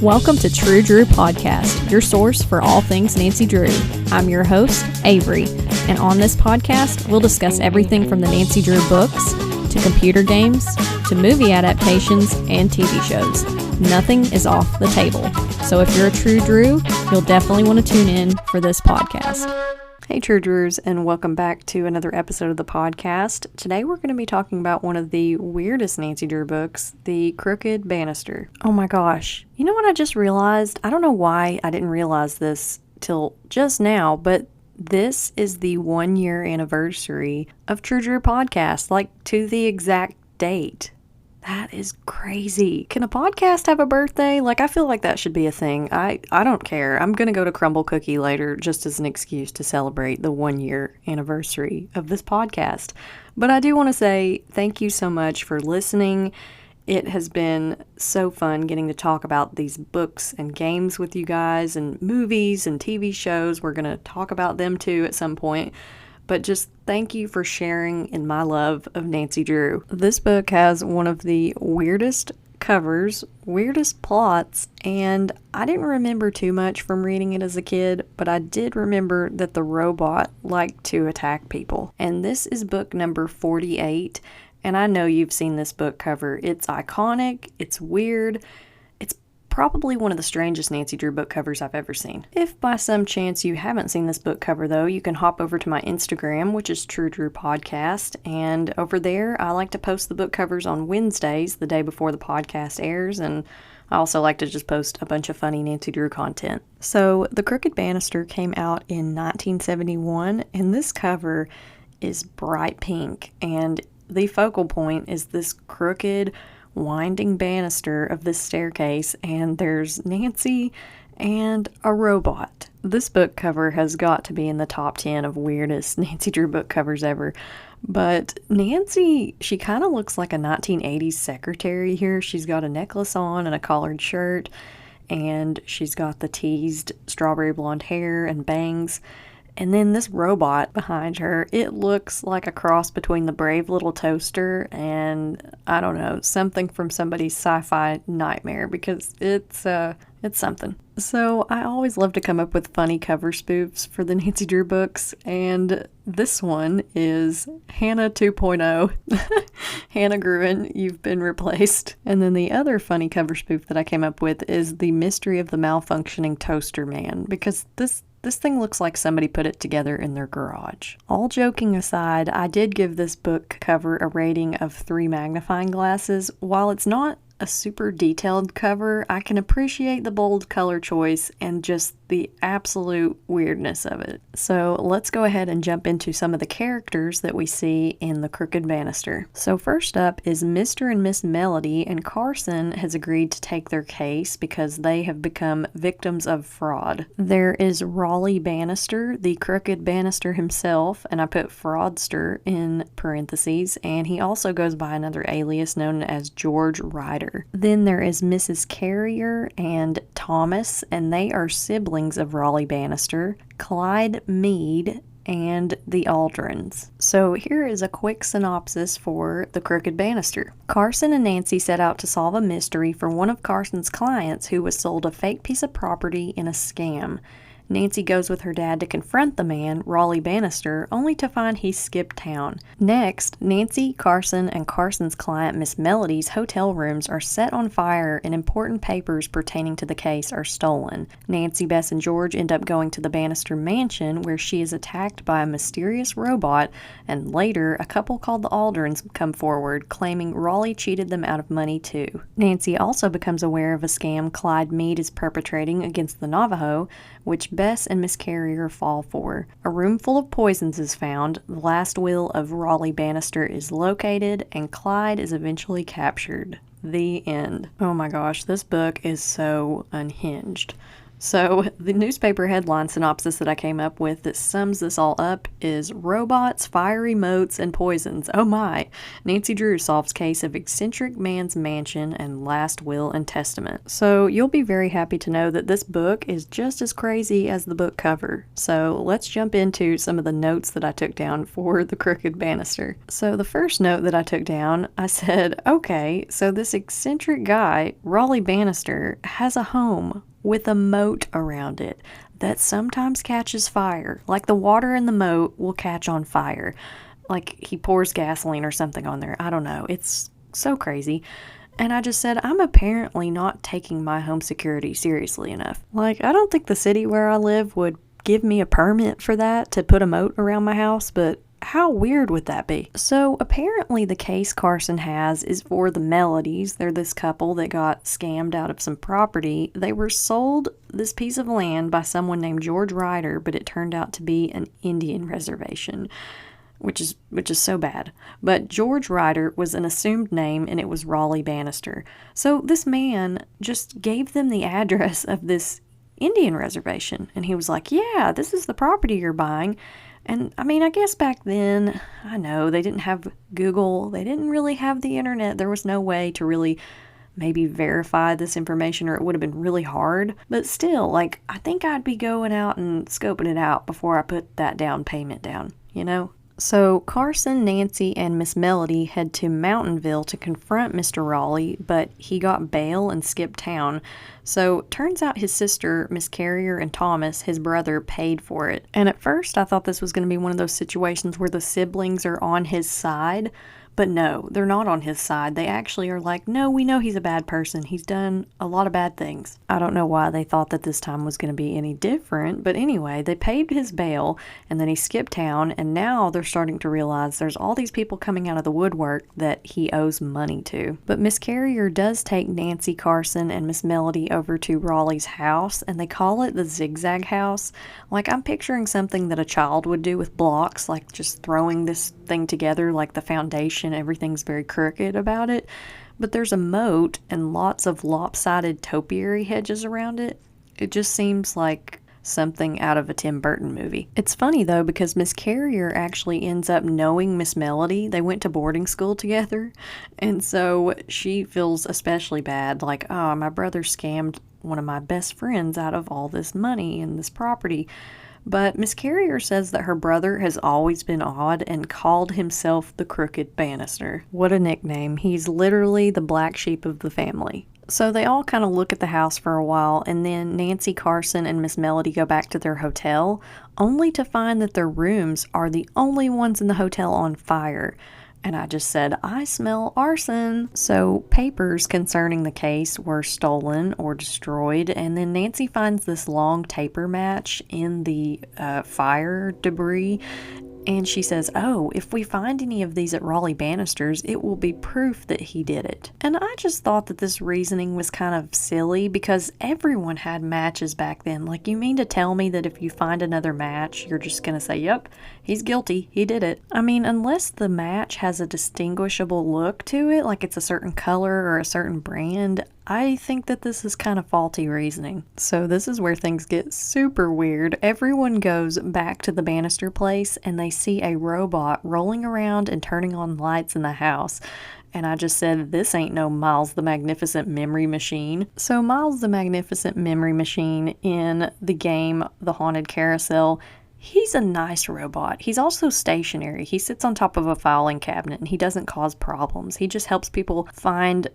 Welcome to True Drew Podcast, your source for all things Nancy Drew. I'm your host, Avery, and on this podcast, we'll discuss everything from the Nancy Drew books, to computer games, to movie adaptations, and TV shows. Nothing is off the table. So if you're a True Drew, you'll definitely want to tune in for this podcast. Hey True Drews, and welcome back to another episode of the podcast. Today we're going to be talking about one of the weirdest Nancy Drew books, the Crooked Banister. Oh my gosh, you know what I just realized? I don't know why I didn't realize this till just now, but this is the 1 year anniversary of True Drew Podcast, like to the exact date. That is crazy. Can a podcast have a birthday? Like, I feel like that should be a thing. I don't care. I'm going to go to Crumble Cookie later just as an excuse to celebrate the 1 year anniversary of this podcast. But I do want to say thank you so much for listening. It has been so fun getting to talk about these books and games with you guys and movies and TV shows. We're going to talk about them too at some point. But just thank you for sharing in my love of Nancy Drew. This book has one of the weirdest covers, weirdest plots, and I didn't remember too much from reading it as a kid, but I did remember that the robot liked to attack people. And this is book number 48, and I know you've seen this book cover. It's iconic, it's weird, probably one of the strangest Nancy Drew book covers I've ever seen. If by some chance you haven't seen this book cover though, you can hop over to my Instagram, which is True Drew Podcast, and over there I like to post the book covers on Wednesdays, the day before the podcast airs, and I also like to just post a bunch of funny Nancy Drew content. So The Crooked Banister came out in 1971, and this cover is bright pink, and the focal point is this crooked winding banister of this staircase, and there's Nancy and a robot. This book cover has got to be in the top 10 of weirdest Nancy Drew book covers ever. But Nancy, she kind of looks like a 1980s secretary here. She's got a necklace on and a collared shirt, and she's got the teased strawberry blonde hair and bangs. And then this robot behind her, it looks like a cross between the Brave Little Toaster and, I don't know, something from somebody's sci-fi nightmare, because it's something. So I always love to come up with funny cover spoofs for the Nancy Drew books, and this one is Hannah 2.0. Hannah Gruen, you've been replaced. And then the other funny cover spoof that I came up with is The Mystery of the Malfunctioning Toaster Man, because this thing looks like somebody put it together in their garage. All joking aside, I did give this book cover a rating of 3 magnifying glasses. While it's not a super detailed cover, I can appreciate the bold color choice and just the absolute weirdness of it. So let's go ahead and jump into some of the characters that we see in the Crooked Banister. So first up is Mr. and Miss Melody, and Carson has agreed to take their case because they have become victims of fraud. There is Rawley Banister, the Crooked Banister himself, and I put fraudster in parentheses, and he also goes by another alias known as George Ryder. Then there is Mrs. Carrier and Thomas, and they are siblings of Rawley Banister, Clyde Mead, and the Aldrins. So here is a quick synopsis for the Crooked Banister. Carson and Nancy set out to solve a mystery for one of Carson's clients who was sold a fake piece of property in a scam. Nancy goes with her dad to confront the man, Rawley Banister, only to find he's skipped town. Next, Nancy, Carson, and Carson's client, Miss Melody's hotel rooms are set on fire and important papers pertaining to the case are stolen. Nancy, Bess, and George end up going to the Banister mansion where she is attacked by a mysterious robot, and later, a couple called the Aldrins come forward, claiming Rawley cheated them out of money too. Nancy also becomes aware of a scam Clyde Mead is perpetrating against the Navajo, which Bess and Miss Carrier fall for. A room full of poisons is found, the last will of Rawley Banister is located, and Clyde is eventually captured. The end. Oh my gosh, this book is so unhinged. So the newspaper headline synopsis that I came up with that sums this all up is robots, fiery moats, and poisons. Oh my. Nancy Drew solves case of eccentric man's mansion and last will and testament. So you'll be very happy to know that this book is just as crazy as the book cover. So let's jump into some of the notes that I took down for the Crooked Banister. So the first note that I took down, I said, okay, so this eccentric guy, Rawley Banister, has a home with a moat around it that sometimes catches fire. Like the water in the moat will catch on fire. Like he pours gasoline or something on there. I don't know. It's so crazy. And I just said, I'm apparently not taking my home security seriously enough. Like, I don't think the city where I live would give me a permit for that to put a moat around my house, but how weird would that be? So apparently the case Carson has is for the Melodies. They're this couple that got scammed out of some property. They were sold this piece of land by someone named George Ryder, but it turned out to be an Indian reservation, which is so bad. But George Ryder was an assumed name, and it was Rawley Banister. So this man just gave them the address of this Indian reservation, and he was like, yeah, this is the property you're buying. And I mean, I guess back then, I know they didn't have Google, they didn't really have the internet, there was no way to really maybe verify this information, or it would have been really hard. But still, like, I think I'd be going out and scoping it out before I put that down payment down, you know? So Carson, Nancy, and Miss Melody head to Mountainville to confront Mr. Rawley, but he got bail and skipped town. So turns out his sister, Miss Carrier, and Thomas, his brother, paid for it. And at first I thought this was going to be one of those situations where the siblings are on his side. But no, they're not on his side. They actually are like, no, we know he's a bad person. He's done a lot of bad things. I don't know why they thought that this time was going to be any different. But anyway, they paid his bail, and then he skipped town, and now they're starting to realize there's all these people coming out of the woodwork that he owes money to. But Miss Carrier does take Nancy, Carson, and Miss Melody over to Rawley's house, and they call it the Zigzag House. Like, I'm picturing something that a child would do with blocks, like just throwing this thing together, like the foundation. Everything's very crooked about it, but there's a moat and lots of lopsided topiary hedges around it. It just seems like something out of a Tim Burton movie. It's funny though, because Miss Carrier actually ends up knowing Miss Melody. They went to boarding school together, and so she feels especially bad, like, oh, my brother scammed one of my best friends out of all this money and this property. But Miss Carrier says that her brother has always been odd and called himself the Crooked Banister. What a nickname. He's literally the black sheep of the family. So they all kind of look at the house for a while, and then Nancy, Carson, and Miss Melody go back to their hotel, only to find that their rooms are the only ones in the hotel on fire. And I just said, I smell arson. So papers concerning the case were stolen or destroyed. And then Nancy finds this long taper match in the fire debris. And she says, oh, if we find any of these at Rawley Banister's, it will be proof that he did it. And I just thought that this reasoning was kind of silly, because everyone had matches back then. Like, you mean to tell me that if you find another match, you're just going to say, yep, he's guilty, he did it. I mean, unless the match has a distinguishable look to it, like it's a certain color or a certain brand, I think that this is kind of faulty reasoning. So this is where things get super weird. Everyone goes back to the Banister place, and they see a robot rolling around and turning on lights in the house. And I just said, this ain't no Miles the Magnificent Memory Machine. So Miles the Magnificent Memory Machine in the game The Haunted Carousel, he's a nice robot. He's also stationary. He sits on top of a filing cabinet, and he doesn't cause problems. He just helps people find,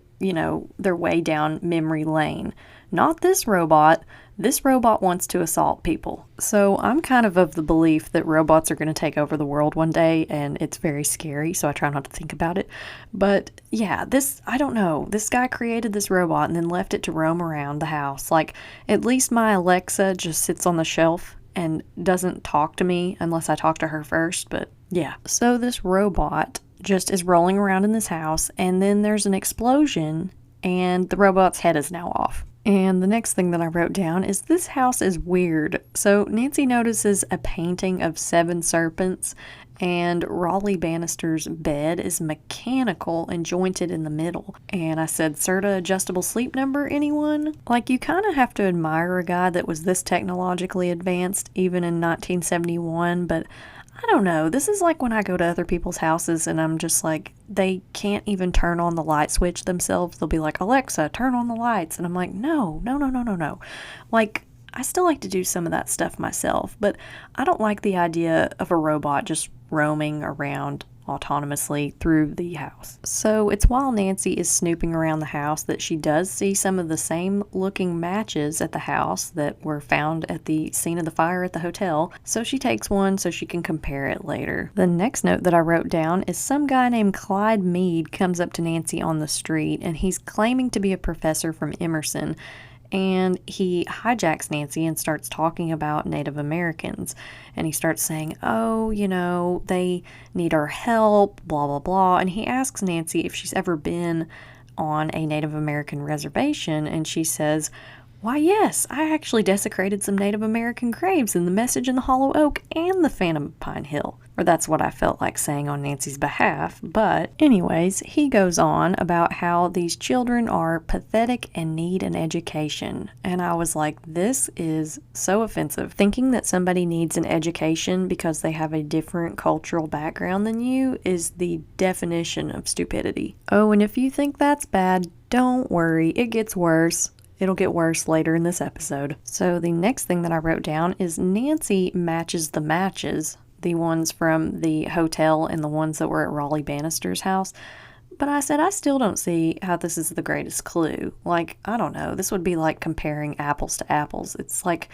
their way down memory lane. Not this robot. This robot wants to assault people. So I'm kind of the belief that robots are going to take over the world one day, and it's very scary, so I try not to think about it. But yeah, I don't know. This guy created this robot and then left it to roam around the house. Like, at least my Alexa just sits on the shelf and doesn't talk to me unless I talk to her first, but yeah. So this robot just is rolling around in this house, and then there's an explosion, and the robot's head is now off. And the next thing that I wrote down is, this house is weird. So Nancy notices a painting of 7 serpents, And Rawley Banister's bed is mechanical and jointed in the middle. And I said, Serta adjustable sleep number, anyone? Like, you kind of have to admire a guy that was this technologically advanced, even in 1971, but I don't know. This is like when I go to other people's houses and I'm just like, they can't even turn on the light switch themselves. They'll be like, Alexa, turn on the lights. And I'm like, no. Like, I still like to do some of that stuff myself, but I don't like the idea of a robot just roaming around autonomously through the house. So it's while Nancy is snooping around the house that she does see some of the same looking matches at the house that were found at the scene of the fire at the hotel. So she takes one so she can compare it later. The next note that I wrote down is some guy named Clyde Mead comes up to Nancy on the street and he's claiming to be a professor from Emerson. And he hijacks Nancy and starts talking about Native Americans. And he starts saying, oh, they need our help, blah, blah, blah. And he asks Nancy if she's ever been on a Native American reservation. And she says, why, yes, I actually desecrated some Native American graves in the Message in the Hollow Oak and the Phantom Pine Hill. Or that's what I felt like saying on Nancy's behalf. But anyways, he goes on about how these children are pathetic and need an education. And I was like, this is so offensive. Thinking that somebody needs an education because they have a different cultural background than you is the definition of stupidity. Oh, and if you think that's bad, don't worry, it gets worse. It'll get worse later in this episode. So the next thing that I wrote down is Nancy matches the matches, the ones from the hotel and the ones that were at Rawley Banister's house. But I said, I still don't see how this is the greatest clue. Like, I don't know. This would be like comparing apples to apples. It's like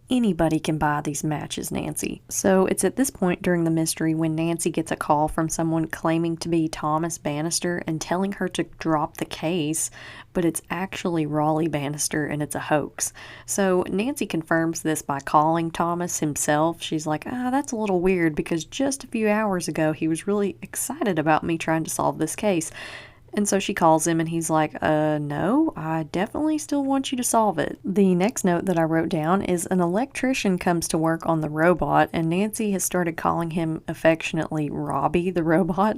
anybody can buy these matches, Nancy. So it's at this point during the mystery when Nancy gets a call from someone claiming to be Thomas Banister and telling her to drop the case, but it's actually Rawley Banister and it's a hoax. So Nancy confirms this by calling Thomas himself. She's like, that's a little weird because just a few hours ago he was really excited about me trying to solve this case. And so she calls him and he's like, no, I definitely still want you to solve it. The next note that I wrote down is an electrician comes to work on the robot and Nancy has started calling him affectionately Robbie the robot.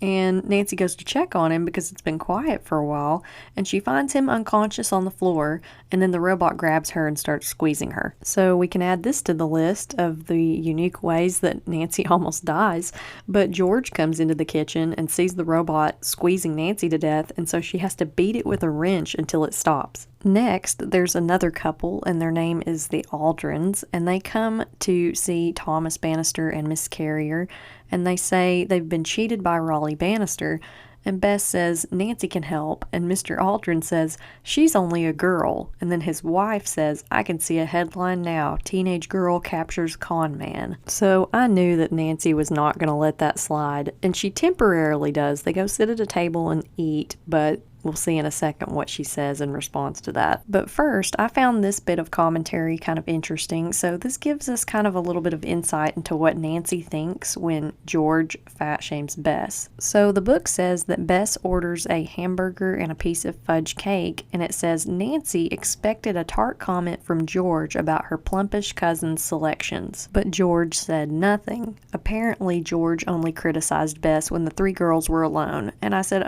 And Nancy goes to check on him because it's been quiet for a while, and she finds him unconscious on the floor, and then the robot grabs her and starts squeezing her. So we can add this to the list of the unique ways that Nancy almost dies, but George comes into the kitchen and sees the robot squeezing Nancy to death, and so she has to beat it with a wrench until it stops. Next, there's another couple, and their name is the Aldrins, and they come to see Thomas Banister and Miss Carrier, and they say they've been cheated by Rawley Banister, and Bess says Nancy can help, and Mr. Aldrin says she's only a girl, and then his wife says, I can see a headline now, teenage girl captures con man. So I knew that Nancy was not going to let that slide, and she temporarily does. They go sit at a table and eat, but we'll see in a second what she says in response to that. But first, I found this bit of commentary kind of interesting. So this gives us kind of a little bit of insight into what Nancy thinks when George fat shames Bess. So the book says that Bess orders a hamburger and a piece of fudge cake, and it says Nancy expected a tart comment from George about her plumpish cousin's selections, but George said nothing. Apparently, George only criticized Bess when the three girls were alone, and I said,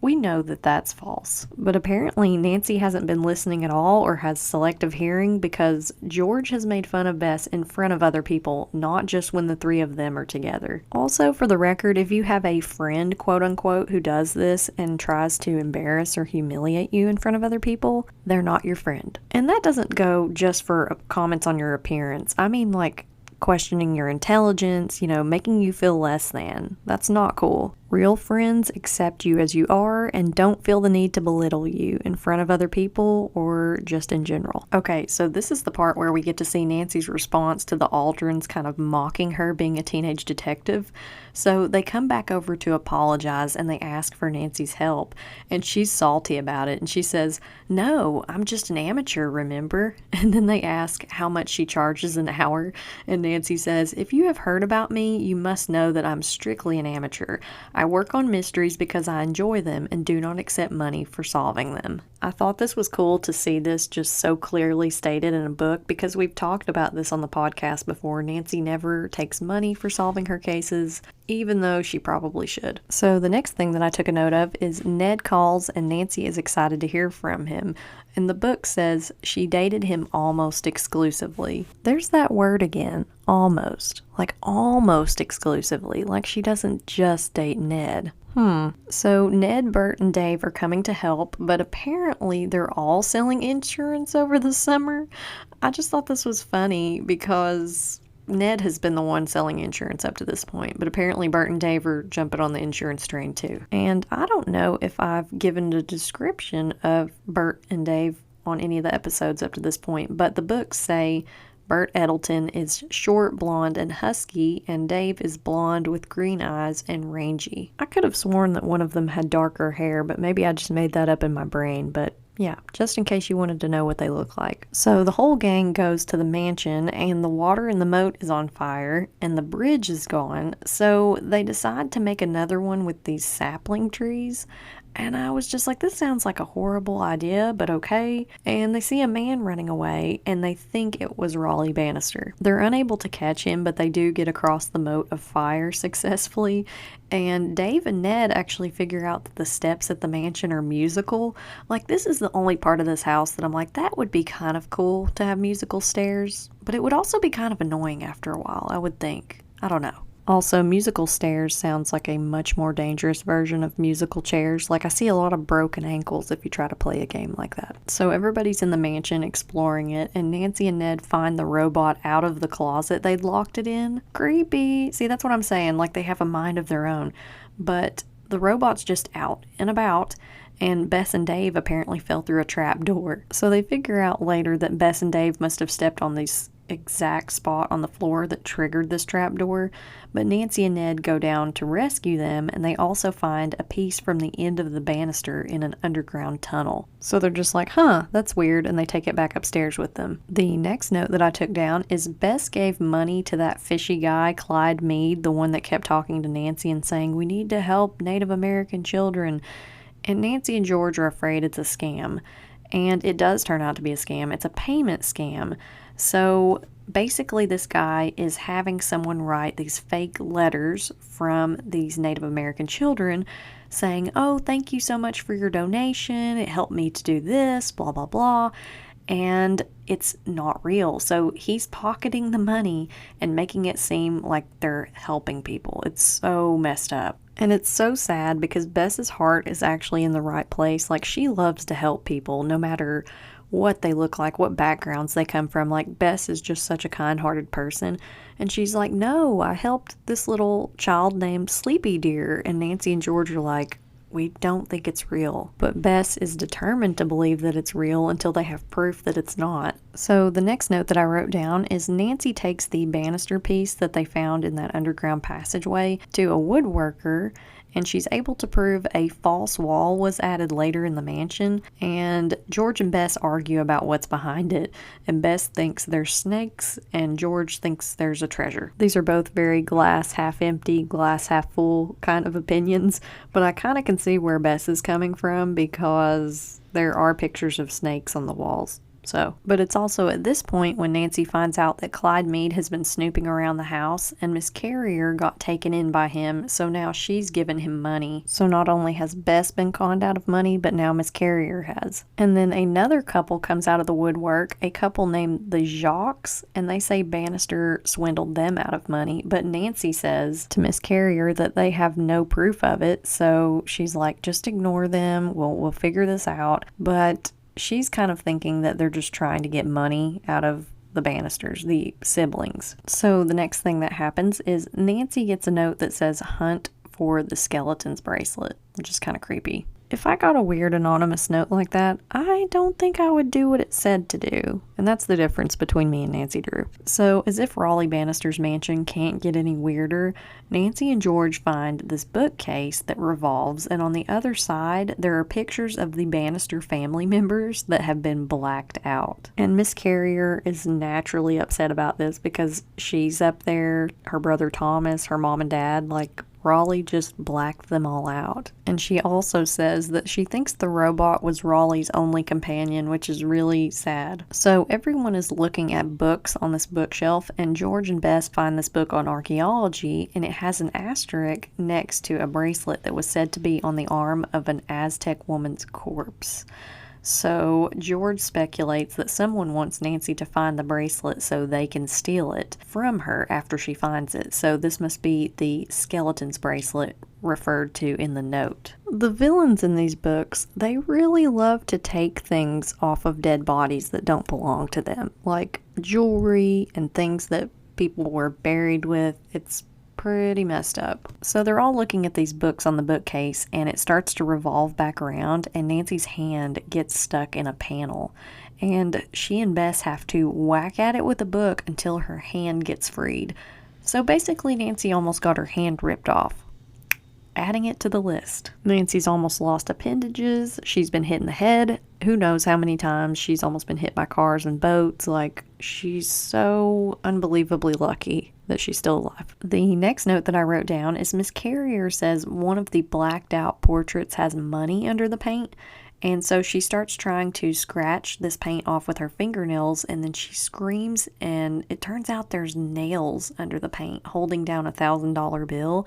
we know that that's false. But apparently Nancy hasn't been listening at all or has selective hearing because George has made fun of Bess in front of other people, not just when the three of them are together. Also, for the record, if you have a friend, quote unquote, who does this and tries to embarrass or humiliate you in front of other people, they're not your friend. And that doesn't go just for comments on your appearance. I mean, like, questioning your intelligence, making you feel less than. That's not cool. Real friends accept you as you are and don't feel the need to belittle you in front of other people or just in general. Okay, so this is the part where we get to see Nancy's response to the Aldrins kind of mocking her being a teenage detective. So they come back over to apologize and they ask for Nancy's help, and she's salty about it, and she says, no, I'm just an amateur, remember? And then they ask how much she charges an hour, and Nancy says, if you have heard about me, you must know that I'm strictly an amateur. I work on mysteries because I enjoy them and do not accept money for solving them. I thought this was cool to see this just so clearly stated in a book because we've talked about this on the podcast before. Nancy never takes money for solving her cases, even though she probably should. So the next thing that I took a note of is Ned calls and Nancy is excited to hear from him. And the book says she dated him almost exclusively. There's that word again, almost. Like almost exclusively, like she doesn't just date Ned. So Ned, Bert, and Dave are coming to help, but apparently they're all selling insurance over the summer. I just thought this was funny because Ned has been the one selling insurance up to this point, but apparently Bert and Dave are jumping on the insurance train too. And I don't know if I've given a description of Bert and Dave on any of the episodes up to this point, but the books say Bert Eddleton is short, blonde, and husky, and Dave is blonde with green eyes and rangy. I could have sworn that one of them had darker hair, but maybe I just made that up in my brain, but yeah, just in case you wanted to know what they look like. So the whole gang goes to the mansion, and the water in the moat is on fire, and the bridge is gone, so they decide to make another one with these sapling trees. And I was just like, this sounds like a horrible idea, but okay. And they see a man running away, and they think it was Rawley Banister. They're unable to catch him, but they do get across the moat of fire successfully. And Dave and Ned actually figure out that the steps at the mansion are musical. Like, this is the only part of this house that I'm like, that would be kind of cool to have musical stairs. But it would also be kind of annoying after a while, I would think. I don't know. Also, musical stairs sounds like a much more dangerous version of musical chairs. Like, I see a lot of broken ankles if you try to play a game like that. So everybody's in the mansion exploring it, and Nancy and Ned find the robot out of the closet they'd locked it in. Creepy. See, that's what I'm saying. Like, they have a mind of their own. But the robot's just out and about, and Bess and Dave apparently fell through a trap door. So they figure out later that Bess and Dave must have stepped on these exact spot on the floor that triggered this trapdoor, but Nancy and Ned go down to rescue them, and they also find a piece from the end of the banister in an underground tunnel. So they're just like, that's weird, and they take it back upstairs with them. The next note that I took down is Bess gave money to that fishy guy, Clyde Mead, the one that kept talking to Nancy and saying, we need to help Native American children. And Nancy and George are afraid it's a scam. And it does turn out to be a scam. It's a payment scam. So basically this guy is having someone write these fake letters from these Native American children saying, oh, thank you so much for your donation. It helped me to do this, blah, blah, blah. And it's not real. So he's pocketing the money and making it seem like they're helping people. It's so messed up. And it's so sad because Bess's heart is actually in the right place. Like, she loves to help people no matter what they look like, what backgrounds they come from. Like, Bess is just such a kind-hearted person. And she's like, no, I helped this little child named Sleepy Deer. And Nancy and George are like, we don't think it's real. But Bess is determined to believe that it's real until they have proof that it's not. So the next note that I wrote down is Nancy takes the banister piece that they found in that underground passageway to a woodworker, and she's able to prove a false wall was added later in the mansion, and George and Bess argue about what's behind it, and Bess thinks there's snakes, and George thinks there's a treasure. These are both very glass half empty, glass half full kind of opinions, but I kind of can see where Bess is coming from because there are pictures of snakes on the walls. But it's also at this point when Nancy finds out that Clyde Mead has been snooping around the house and Miss Carrier got taken in by him, so now she's given him money. So not only has Bess been conned out of money, but now Miss Carrier has. And then another couple comes out of the woodwork, a couple named the Jacques, and they say Banister swindled them out of money, but Nancy says to Miss Carrier that they have no proof of it, so she's like, just ignore them, we'll figure this out. But she's kind of thinking that they're just trying to get money out of the Banisters, the siblings. So the next thing that happens is Nancy gets a note that says hunt for the skeleton's bracelet, which is kind of creepy. If I got a weird anonymous note like that, I don't think I would do what it said to do. And that's the difference between me and Nancy Drew. So, as if Rawley Banister's mansion can't get any weirder, Nancy and George find this bookcase that revolves, and on the other side, there are pictures of the Banister family members that have been blacked out. And Miss Carrier is naturally upset about this because she's up there, her brother Thomas, her mom and dad, like, Rawley just blacked them all out. And she also says that she thinks the robot was Rawley's only companion, which is really sad. So everyone is looking at books on this bookshelf, and George and Bess find this book on archaeology, and it has an asterisk next to a bracelet that was said to be on the arm of an Aztec woman's corpse. So George speculates that someone wants Nancy to find the bracelet so they can steal it from her after she finds it. So this must be the skeleton's bracelet referred to in the note. The villains in these books, they really love to take things off of dead bodies that don't belong to them, like jewelry and things that people were buried with. It's pretty messed up. So they're all looking at these books on the bookcase, and it starts to revolve back around, and Nancy's hand gets stuck in a panel, and she and Bess have to whack at it with a book until her hand gets freed. So basically Nancy almost got her hand ripped off. Adding it to the list. Nancy's almost lost appendages. She's been hit in the head. Who knows how many times she's almost been hit by cars and boats. Like, she's so unbelievably lucky that she's still alive. The next note that I wrote down is Miss Carrier says one of the blacked out portraits has money under the paint. And so she starts trying to scratch this paint off with her fingernails, and then she screams, and it turns out there's nails under the paint holding down a $1,000 bill.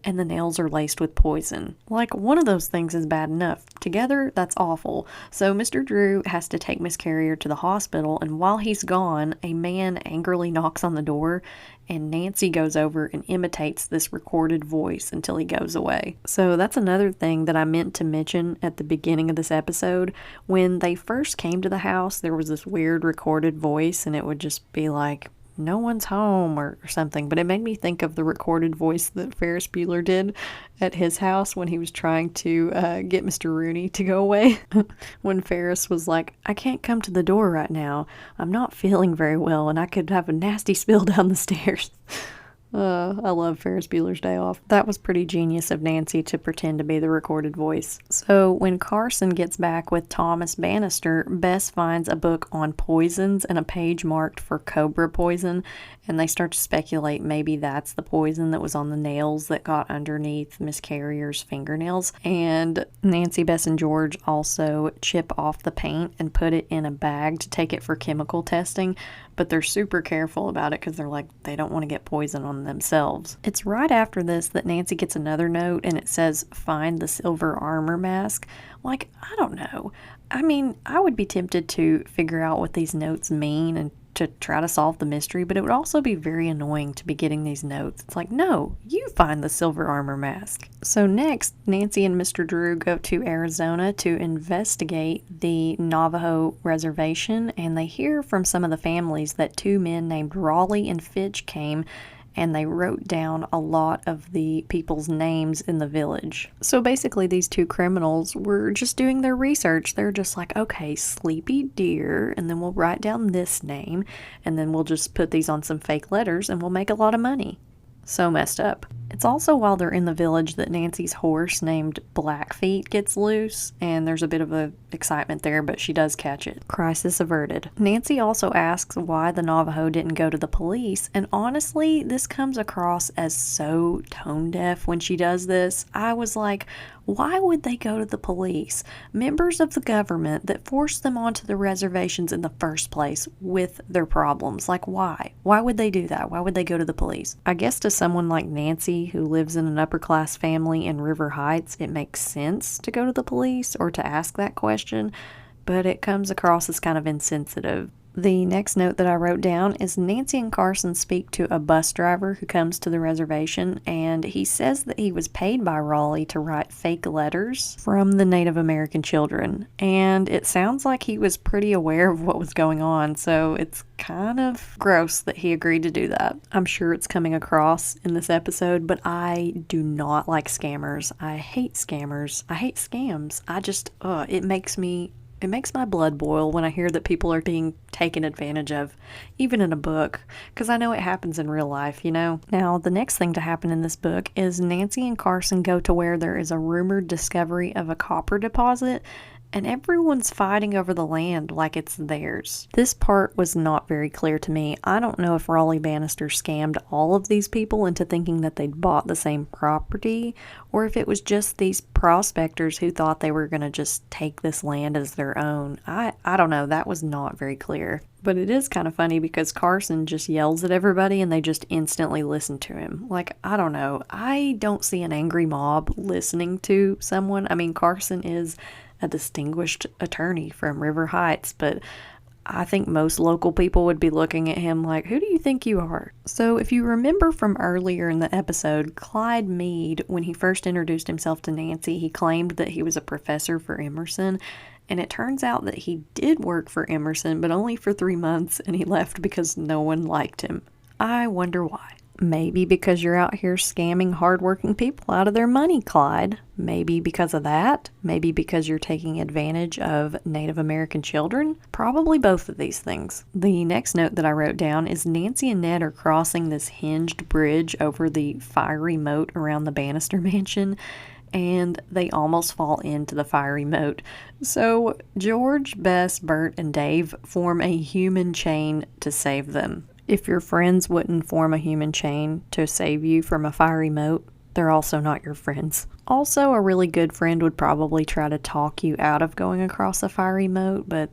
And the nails are laced with poison. Like, one of those things is bad enough. Together, that's awful. So Mr. Drew has to take Miss Carrier to the hospital, and while he's gone, a man angrily knocks on the door, and Nancy goes over and imitates this recorded voice until he goes away. So that's another thing that I meant to mention at the beginning of this episode. When they first came to the house, there was this weird recorded voice, and it would just be like, no one's home or something, but it made me think of the recorded voice that Ferris Bueller did at his house when he was trying to get Mr. Rooney to go away. When Ferris was like, I can't come to the door right now. I'm not feeling very well and I could have a nasty spill down the stairs. I love Ferris Bueller's Day Off. That was pretty genius of Nancy to pretend to be the recorded voice. So when Carson gets back with Thomas Banister, Bess finds a book on poisons and a page marked for cobra poison, and they start to speculate maybe that's the poison that was on the nails that got underneath Miss Carrier's fingernails. And Nancy, Bess, and George also chip off the paint and put it in a bag to take it for chemical testing, but they're super careful about it because they're like, they don't want to get poison on themselves. It's right after this that Nancy gets another note, and it says, find the silver armor mask. Like, I don't know. I mean, I would be tempted to figure out what these notes mean and to try to solve the mystery, but it would also be very annoying to be getting these notes. It's like, no, you find the silver armor mask. So next, Nancy and Mr. Drew go to Arizona to investigate the Navajo reservation, and they hear from some of the families that two men named Rawley and Fitch came, and they wrote down a lot of the people's names in the village. So basically these two criminals were just doing their research. They're just like, okay, Sleepy Deer, and then we'll write down this name, and then we'll just put these on some fake letters, and we'll make a lot of money. So messed up. It's also while they're in the village that Nancy's horse named Blackfeet gets loose, and there's a bit of a excitement there, but she does catch it. Crisis averted. Nancy also asks why the Navajo didn't go to the police, and honestly, this comes across as so tone deaf when she does this. I was like, why would they go to the police? Members of the government that forced them onto the reservations in the first place with their problems. Like, why? Why would they do that? Why would they go to the police? I guess to someone like Nancy, who lives in an upper class family in River Heights, it makes sense to go to the police or to ask that question, but it comes across as kind of insensitive. The next note that I wrote down is Nancy and Carson speak to a bus driver who comes to the reservation, and he says that he was paid by Rawley to write fake letters from the Native American children, and it sounds like he was pretty aware of what was going on, so it's kind of gross that he agreed to do that. I'm sure it's coming across in this episode, but I do not like scammers. I hate scammers. I hate scams. It makes my blood boil when I hear that people are being taken advantage of, even in a book, because I know it happens in real life, you know? Now, the next thing to happen in this book is Nancy and Carson go to where there is a rumored discovery of a copper deposit, and everyone's fighting over the land like it's theirs. This part was not very clear to me. I don't know if Rawley Banister scammed all of these people into thinking that they'd bought the same property, or if it was just these prospectors who thought they were going to just take this land as their own. I don't know. That was not very clear. But it is kind of funny because Carson just yells at everybody and they just instantly listen to him. Like, I don't know. I don't see an angry mob listening to someone. I mean, Carson is a distinguished attorney from River Heights, but I think most local people would be looking at him like, who do you think you are? So if you remember from earlier in the episode, Clyde Mead, when he first introduced himself to Nancy, he claimed that he was a professor for Emerson. And it turns out that he did work for Emerson, but only for 3 months, and he left because no one liked him. I wonder why. Maybe because you're out here scamming hardworking people out of their money, Clyde. Maybe because of that. Maybe because you're taking advantage of Native American children. Probably both of these things. The next note that I wrote down is Nancy and Ned are crossing this hinged bridge over the fiery moat around the Banister mansion, and they almost fall into the fiery moat. So George, Bess, Bert, and Dave form a human chain to save them. If your friends wouldn't form a human chain to save you from a fiery moat, they're also not your friends. Also, a really good friend would probably try to talk you out of going across a fiery moat, but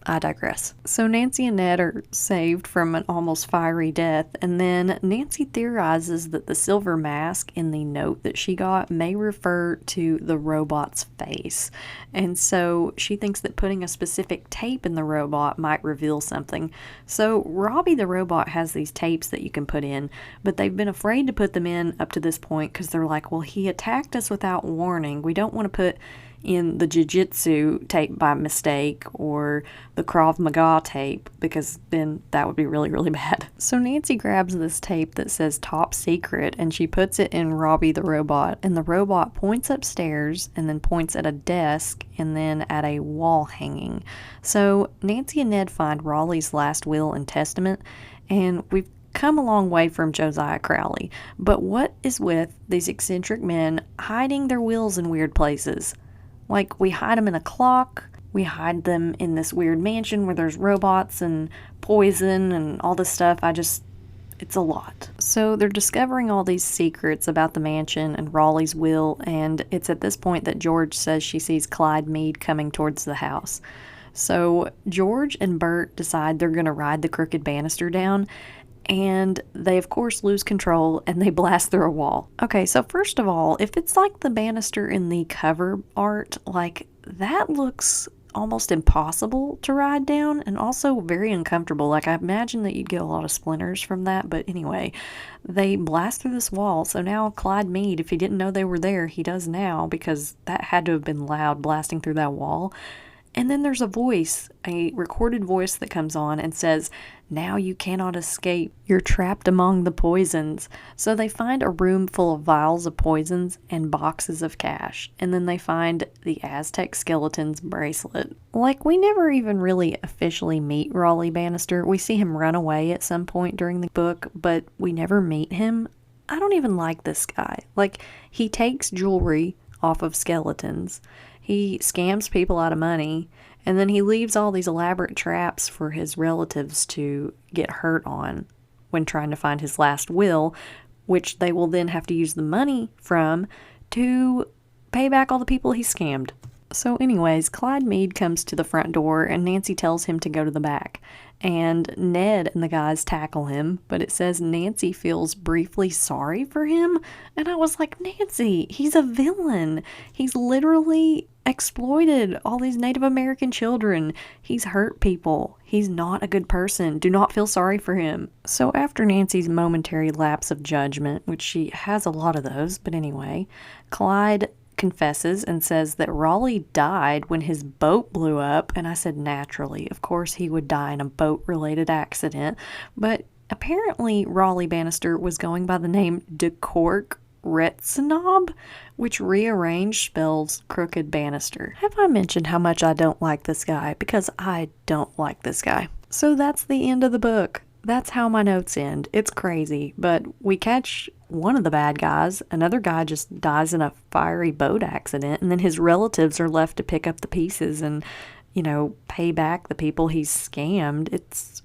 I digress. So Nancy and Ned are saved from an almost fiery death, and then Nancy theorizes that the silver mask in the note that she got may refer to the robot's face. And so she thinks that putting a specific tape in the robot might reveal something. So Robbie the robot has these tapes that you can put in, but they've been afraid to put them in up to this point because they're like, well, he attacked us without warning. We don't want to put in the jiu-jitsu tape by mistake or the Krav Maga tape, because then that would be really, really bad. So Nancy grabs this tape that says top secret and she puts it in Robbie the robot, and the robot points upstairs and then points at a desk and then at a wall hanging. So Nancy and Ned find Raleigh's last will and testament, and we've come a long way from Josiah Crowley. But what is with these eccentric men hiding their wills in weird places? Like, we hide them in a clock, we hide them in this weird mansion where there's robots and poison and all this stuff. It's a lot. So they're discovering all these secrets about the mansion and Raleigh's will, and it's at this point that George says she sees Clyde Mead coming towards the house. So George and Bert decide they're going to ride the Crooked Banister down, and they of course lose control and they blast through a wall. Okay, so first of all, if it's like the banister in the cover art, like, that looks almost impossible to ride down and also very uncomfortable. Like, I imagine that you'd get a lot of splinters from that, but anyway, they blast through this wall. So now Clyde Mead, if he didn't know they were there, he does now, because that had to have been loud, blasting through that wall. And then there's a voice, a recorded voice that comes on and says, now you cannot escape. You're trapped among the poisons. So they find a room full of vials of poisons and boxes of cash. And then they find the Aztec skeleton's bracelet. Like, we never even really officially meet Rawley Banister. We see him run away at some point during the book, but we never meet him. I don't even like this guy. Like, he takes jewelry off of skeletons. He scams people out of money, and then he leaves all these elaborate traps for his relatives to get hurt on when trying to find his last will, which they will then have to use the money from to pay back all the people he scammed. So anyways, Clyde Mead comes to the front door and Nancy tells him to go to the back. And Ned and the guys tackle him, but it says Nancy feels briefly sorry for him. And I was like, Nancy, he's a villain. He's literally exploited all these Native American children. He's hurt people. He's not a good person. Do not feel sorry for him. So after Nancy's momentary lapse of judgment, which she has a lot of those, but anyway, Clyde confesses and says that Rawley died when his boat blew up, and I said naturally, of course he would die in a boat-related accident, but apparently Rawley Banister was going by the name DeCork Retzenob, which rearranged spells Crooked Banister. Have I mentioned how much I don't like this guy? Because I don't like this guy. So that's the end of the book. that's how my notes end. It's crazy, but we catch one of the bad guys. Another guy just dies in a fiery boat accident, and then his relatives are left to pick up the pieces and, pay back the people he's scammed. It's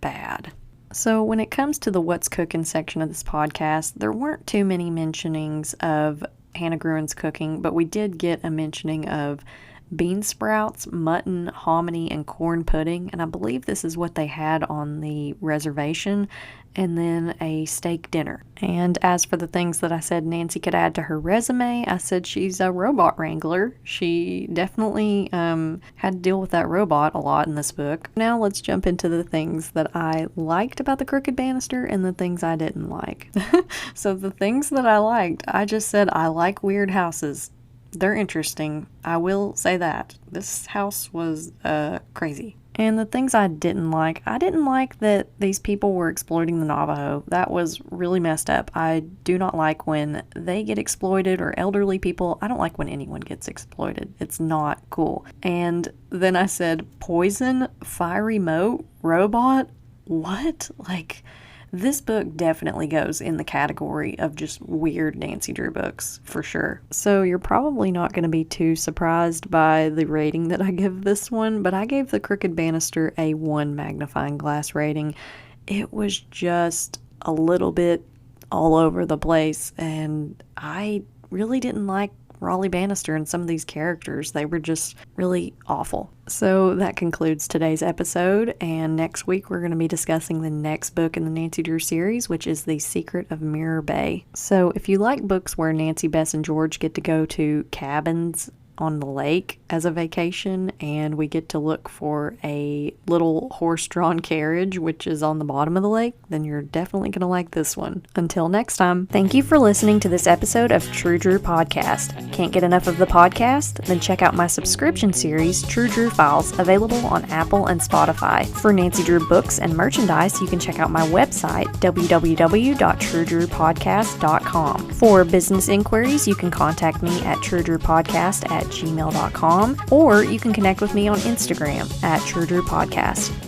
bad. So when it comes to the What's Cooking section of this podcast, there weren't too many mentionings of Hannah Gruen's cooking, but we did get a mentioning of bean sprouts, mutton, hominy, and corn pudding, and I believe this is what they had on the reservation, and then a steak dinner. And as for the things that I said Nancy could add to her resume, I said she's a robot wrangler. She definitely had to deal with that robot a lot in this book. Now let's jump into the things that I liked about the Crooked Banister and the things I didn't like. So the things that I liked, I just said I like weird houses. They're interesting. I will say that. This house was crazy. And the things I didn't like that these people were exploiting the Navajo. That was really messed up. I do not like when they get exploited, or elderly people. I don't like when anyone gets exploited. It's not cool. And then I said poison, fiery moat, robot. What? This book definitely goes in the category of just weird Nancy Drew books, for sure. So you're probably not going to be too surprised by the rating that I give this one, but I gave the Crooked Banister a 1 magnifying glass rating. It was just a little bit all over the place, and I really didn't like Rawley Banister and some of these characters. They were just really awful. So that concludes today's episode, and next week we're going to be discussing the next book in the Nancy Drew series, which is The Secret of Mirror Bay. So if you like books where Nancy, Bess, and George get to go to cabins on the lake as a vacation, and we get to look for a little horse-drawn carriage which is on the bottom of the lake, then you're definitely going to like this one. Until next time. Thank you for listening to this episode of True Drew Podcast. Can't get enough of the podcast? Then check out my subscription series, True Drew Files, available on Apple and Spotify. For Nancy Drew books and merchandise, you can check out my website, www.truedrewpodcast.com. For business inquiries, you can contact me at truedrewpodcast@gmail.com, or you can connect with me on Instagram at True Drew Podcast.